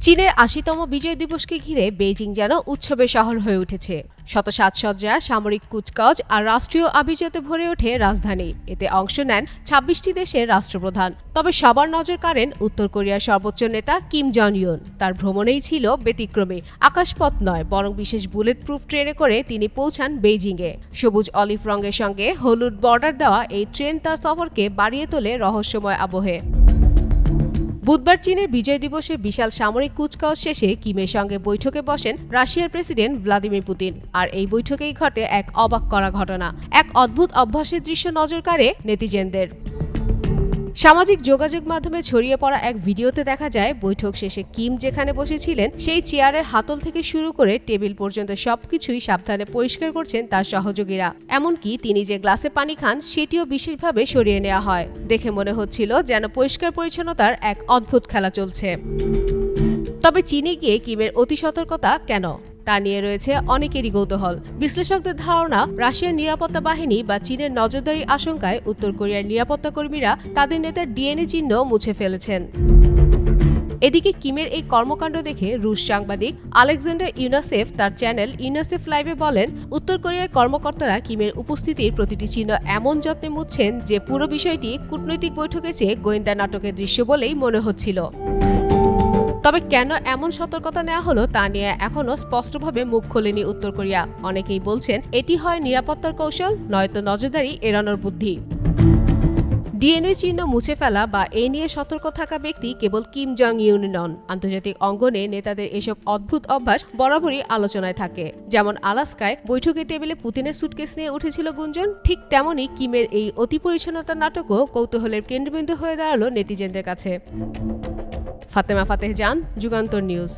চীনের ৮০তম বিজয় দিবসকে ঘিরে বেইজিং যেন উৎসবের শহর হয়ে উঠেছে। শত সাজসজ্জা, সামরিক কুচকাওয়াজ আর রাষ্ট্রীয় আভিজাত্যে ভরে ওঠে রাজধানী। এতে অংশ নেন ২৬টি দেশের রাষ্ট্রপ্রধান। তবে সবার নজর কাড়েন উত্তর কোরিয়ার সর্বোচ্চ নেতা কিম জং ইউন। তার ভ্রমণেই ছিল ব্যতিক্রমী। আকাশপথ নয়, বরং বিশেষ বুলেট প্রুফ ট্রেনে করে তিনি পৌঁছান বেইজিংয়ে। সবুজ অলিভ রঙের সঙ্গে হলুদ বর্ডার দেওয়া এই ট্রেন তার সফরকে বাড়িয়ে তোলে রহস্যময় আবহে। বুধবার চীনের বিজয় দিবসে বিশাল সামরিক কুচকাওয়াজ শেষে কিমের সঙ্গে বৈঠকে বসেন রাশিয়ার প্রেসিডেন্ট ভ্লাদিমির পুতিন। আর এই বৈঠকেই ঘটে এক অবাক করা ঘটনা। এক অদ্ভুত অভ্যাসের দৃশ্য নজর কাড়ে নেটিজেনদের। সামাজিক যোগাযোগ মাধ্যমে ছড়িয়ে পড়া এক ভিডিওতে দেখা যায়, বৈঠক শেষে কিম যেখানে বসেছিলেন সেই চেয়ারের হাতল থেকে শুরু করে টেবিল পর্যন্ত সবকিছুই সাবধানে পরিষ্কার করছেন তার সহযোগীরা। এমনকি তিনি যে গ্লাসে পানি খান সেটিও বিশেষভাবে সরিয়ে নেওয়া হয়। দেখে মনে হচ্ছিল যেন পরিষ্কার পরিচ্ছন্নতার এক অদ্ভুত খেলা চলছে। তবে চীনে গিয়ে কিমের অতি সতর্কতা কেন, তা নিয়ে রয়েছে অনেকেরই কৌতূহল। বিশ্লেষকদের ধারণা, রাশিয়ার নিরাপত্তা বাহিনী বা চীনের নজরদারির আশঙ্কায় উত্তর কোরিয়ার নিরাপত্তা কর্মীরা তাদের নেতার ডিএনএ চিহ্ন মুছে ফেলেছেন। এদিকে কিমের এই কর্মকাণ্ড দেখে রুশ সাংবাদিক আলেকজান্ডার ইউনাসেফ তার চ্যানেল ইউনাসেফ লাইভে বলেন, উত্তর কোরিয়ার কর্মকর্তারা কিমের উপস্থিতির প্রতিটি চিহ্ন এমন যত্নে মুছছেন যে পুরো বিষয়টি কূটনৈতিক বৈঠকের চেয়ে গোয়েন্দা নাটকের দৃশ্য বলেই মনে হচ্ছিল। তবে কেন এমন সতর্কতা নেওয়া হলো তা নিয়ে এখনো স্পষ্টভাবে মুখ খোলেনি উত্তর কোরিয়া। অনেকেই বলছেন এটি হয় নিরাপত্তার কৌশল, নয়তো নজরদারি এড়ানোর বুদ্ধি। ডিএনএ চিহ্ন মুছে ফেলা বা এ নিয়ে সতর্ক থাকা ব্যক্তি কেবল কিম জং ইউন নন। আন্তর্জাতিক অঙ্গনে নেতাদের এসব অদ্ভুত অভ্যাস বরাবরই আলোচনায় থাকে। যেমন আলাস্কায় বৈঠকের টেবিলে পুতিনের সুটকেস নিয়ে উঠেছিল গুঞ্জন, ঠিক তেমনই কিমের এই অতি পরিচ্ছন্নতার নাটকও কৌতূহলের কেন্দ্রবিন্দু হয়ে দাঁড়ালো নেটিজেনদের কাছে। ফাতেমা ফাতেহ জান, যুগান্তর নিউজ।